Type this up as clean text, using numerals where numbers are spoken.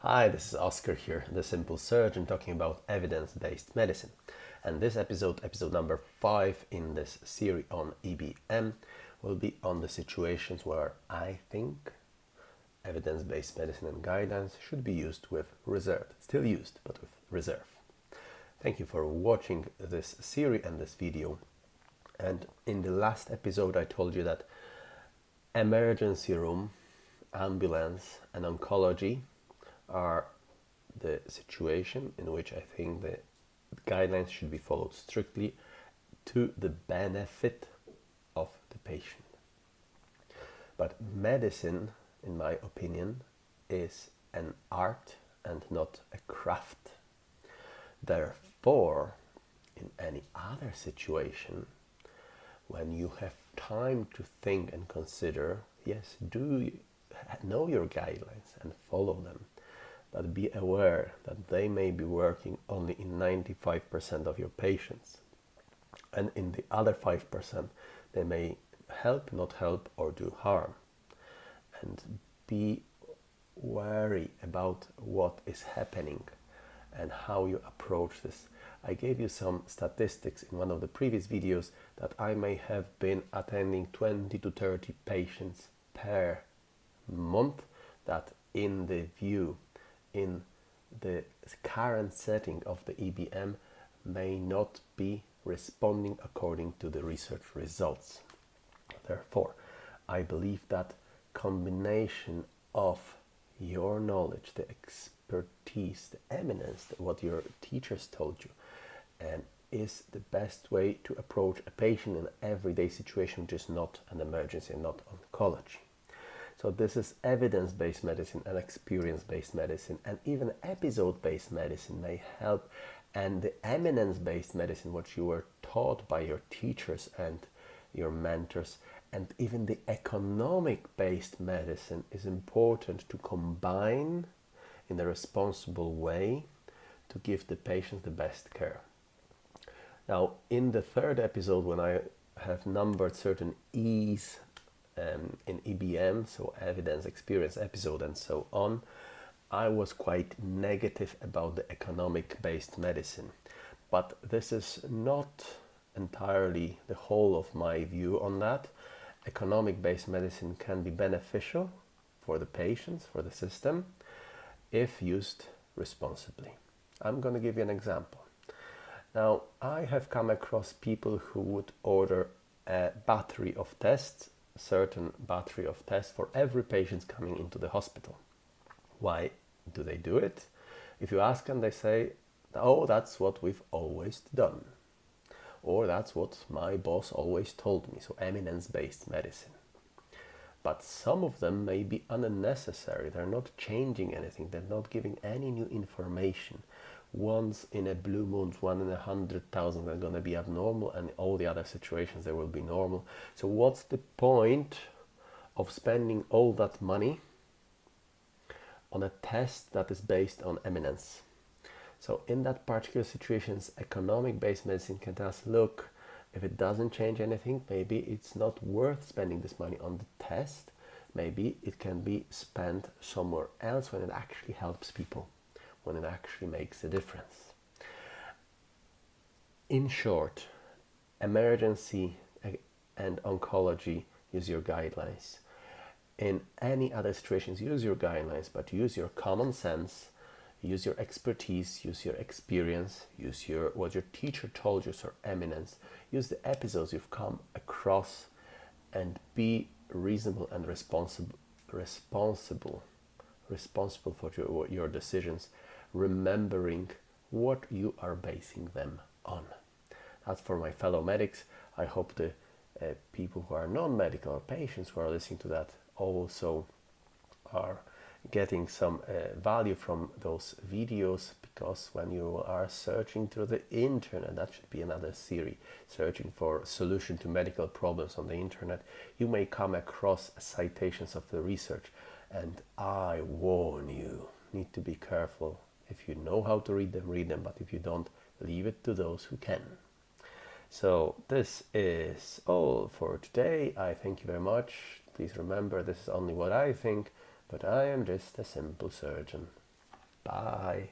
Hi, this is Oscar here, the simple surgeon talking about evidence-based medicine. And this episode number 5 in this series on EBM, will be on the situations where I think evidence-based medicine and guidelines should be used with reserve. Still used, but with reserve. Thank you for watching this series and this video. And in the last episode I told you that emergency room, ambulance and oncology are the situation in which I think the guidelines should be followed strictly to the benefit of the patient. But medicine, in my opinion, is an art and not a craft. Therefore, in any other situation, when you have time to think and consider, yes, do you know your guidelines and follow them, but be aware that they may be working only in 95% of your patients, and in the other 5% they may help, not help, or do harm. And be wary about what is happening and how you approach this. I gave you some statistics in one of the previous videos that I may have been attending 20 to 30 patients per month that in the current setting of the EBM may not be responding according to the research results. Therefore, I believe that combination of your knowledge, the expertise, the eminence, what your teachers told you, is the best way to approach a patient in an everyday situation, which is not an emergency and not oncology. So this is evidence-based medicine and experience-based medicine, and even episode-based medicine may help. And the eminence-based medicine, what you were taught by your teachers and your mentors, and even the economic-based medicine is important to combine in a responsible way to give the patient the best care. Now, in the third episode, when I have numbered certain E's in EBM, so evidence, experience, episode, and so on, I was quite negative about the economic-based medicine. But this is not entirely the whole of my view on that. Economic-based medicine can be beneficial for the patients, for the system, if used responsibly. I'm going to give you an example. Now, I have come across people who would order a battery of tests, certain battery of tests for every patient coming into the hospital. Why do they do it? If you ask them, they say, oh, that's what we've always done. Or that's what my boss always told me, so eminence-based medicine. But some of them may be unnecessary. They're not changing anything. They're not giving any new information. Once in a blue moon, 1 in 100,000, they're going to be abnormal, and all the other situations they will be normal. So what's the point of spending all that money on a test that is based on eminence? So in that particular situations, economic-based medicine can tell us, look, if it doesn't change anything, maybe it's not worth spending this money on the test. Maybe it can be spent somewhere else when it actually helps people, when it actually makes a difference. In short, emergency and oncology, use your guidelines. In any other situations, use your guidelines, but use your common sense, use your expertise, use your experience, use what your teacher told you, your eminence, use the episodes you've come across, and be reasonable and responsible for your decisions, remembering what you are basing them on. That's for my fellow medics. I hope the people who are non-medical or patients who are listening to that also are getting some value from those videos, because when you are searching through the internet, that should be another series, searching for solution to medical problems on the internet, you may come across citations of the research, and I warn you, need to be careful. If you know how to read them, but if you don't, leave it to those who can. So this is all for today. I thank you very much. Please remember, this is only what I think, but I am just a simple surgeon. Bye.